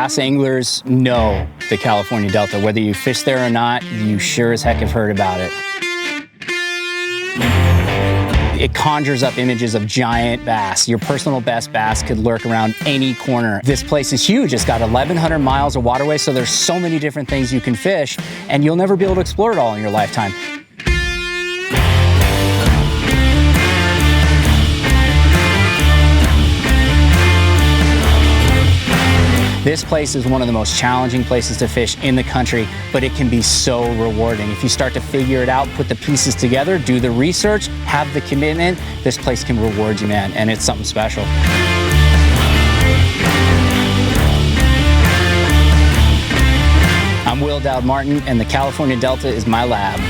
bass anglers know the California Delta. Whether you fish there or not, you sure as heck have heard about it. It conjures up images of giant bass. Your personal best bass could lurk around any corner. This place is huge. It's got 1,100 miles of waterway, so there's so many different things you can fish, and you'll never be able to explore it all in your lifetime. This place is one of the most challenging places to fish in the country, but it can be so rewarding. If you start to figure it out, put the pieces together, do the research, have the commitment, this place can reward you, man, and it's something special. I'm Will Doud-Martin, and the California Delta is my lab.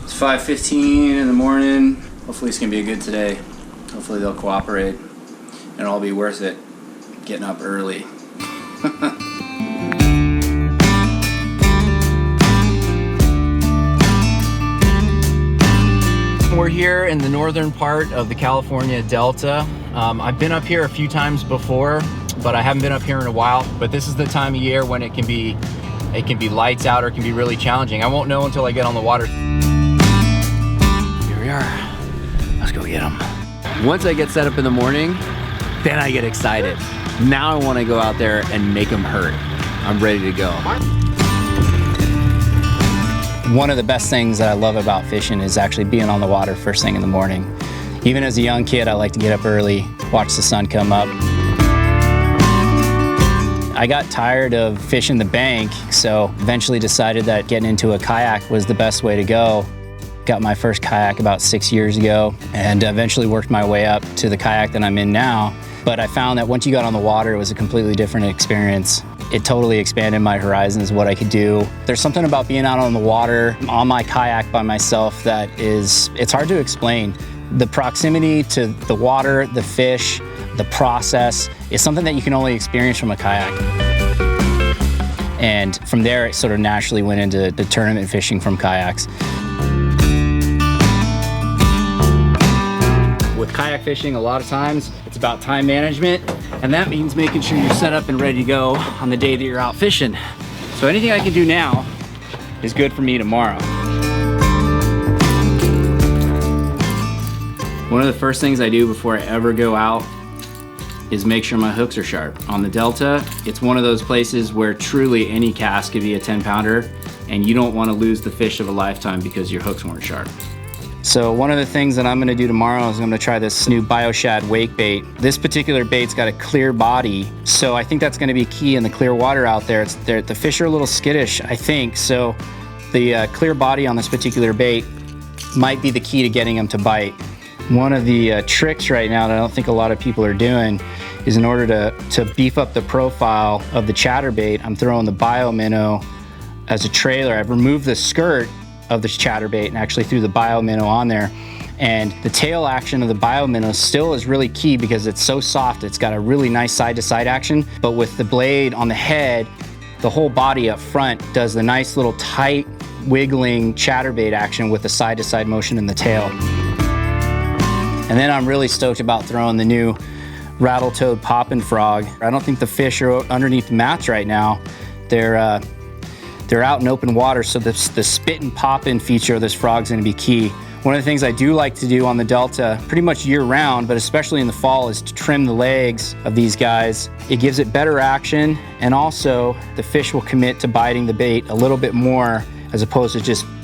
It's 5:15 in the morning. Hopefully it's gonna be a good today. Hopefully they'll cooperate and it'll all be worth it. Getting up early. We're here in the northern part of the California Delta. I've been up here a few times before, but I haven't been up here in a while. But this is the time of year when it can be lights out or it can be really challenging. I won't know until I get on the water. Here we are. Let's go get them. Once I get set up in the morning, then I get excited. Now I want to go out there and make them hurt. I'm ready to go. One of the best things that I love about fishing is actually being on the water first thing in the morning. Even as a young kid, I like to get up early, watch the sun come up. I got tired of fishing the bank, so eventually decided that getting into a kayak was the best way to go. Got my first kayak about 6 years ago and eventually worked my way up to the kayak that I'm in now. But I found that once you got on the water, it was a completely different experience. It totally expanded my horizons, what I could do. There's something about being out on the water, on my kayak by myself, that it's hard to explain. The proximity to the water, the fish, the process is something that you can only experience from a kayak. And from there, it sort of naturally went into the tournament fishing from kayaks. With kayak fishing, a lot of times it's about time management, and that means making sure you're set up and ready to go on the day that you're out fishing. So anything I can do now is good for me tomorrow. One of the first things I do before I ever go out is make sure my hooks are sharp. On the Delta, it's one of those places where truly any cast could be a 10-pounder, and you don't want to lose the fish of a lifetime because your hooks weren't sharp. So one of the things that I'm gonna do tomorrow is I'm gonna try this new Bio-Shad wake bait. This particular bait's got a clear body, so I think that's gonna be key in the clear water out there. The fish are a little skittish, I think, so the clear body on this particular bait might be the key to getting them to bite. One of the tricks right now that I don't think a lot of people are doing is, in order to beef up the profile of the chatterbait, I'm throwing the Bio-Minnow as a trailer. I've removed the skirt of the chatterbait and actually threw the Bio-Minnow on there. And the tail action of the Bio-Minnow still is really key because it's so soft. It's got a really nice side-to-side action, but with the blade on the head, the whole body up front does the nice little tight wiggling chatterbait action with the side-to-side motion in the tail. And then I'm really stoked about throwing the new rattle-toed poppin' frog. I don't think the fish are underneath the mats right now. They're out in open water, so the spit and pop-in feature of this frog is going to be key. One of the things I do like to do on the Delta, pretty much year-round, but especially in the fall, is to trim the legs of these guys. It gives it better action, and also the fish will commit to biting the bait a little bit more as opposed to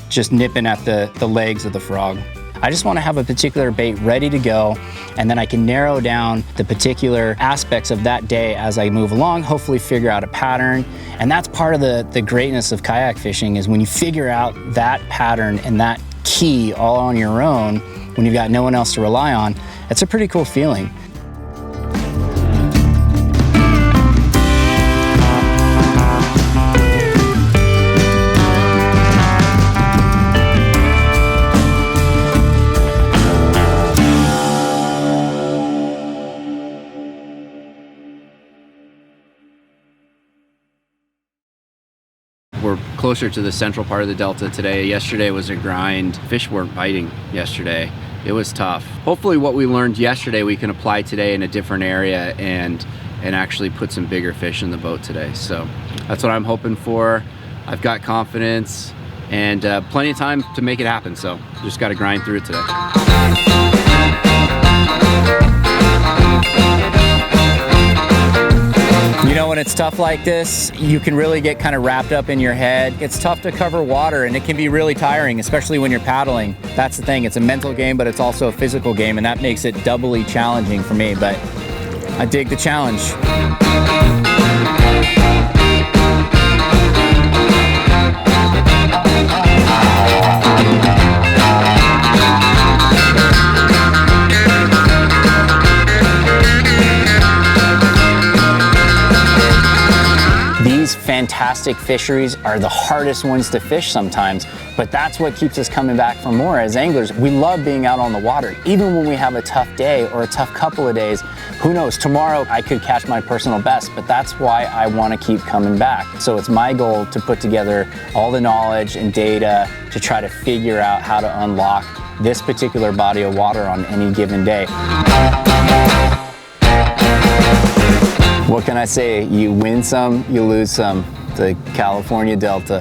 just nipping at the legs of the frog. I just want to have a particular bait ready to go, and then I can narrow down the particular aspects of that day as I move along, hopefully figure out a pattern. And that's part of the greatness of kayak fishing, is when you figure out that pattern and that key all on your own, when you've got no one else to rely on, it's a pretty cool feeling. closer to the central part of the Delta today. Yesterday was a grind. Fish weren't biting yesterday. It was tough. Hopefully what we learned yesterday we can apply today in a different area and actually put some bigger fish in the boat today. So that's what I'm hoping for. I've got confidence and plenty of time to make it happen. So just got to grind through it today. You know, when it's tough like this, you can really get kind of wrapped up in your head. It's tough to cover water and it can be really tiring, especially when you're paddling. That's the thing, it's a mental game, but it's also a physical game, and that makes it doubly challenging for me, but I dig the challenge. These fantastic fisheries are the hardest ones to fish sometimes, but that's what keeps us coming back for more as anglers. We love being out on the water, even when we have a tough day or a tough couple of days. Who knows, tomorrow I could catch my personal best, but that's why I want to keep coming back. So it's my goal to put together all the knowledge and data to try to figure out how to unlock this particular body of water on any given day. What can I say? You win some, you lose some. The California Delta.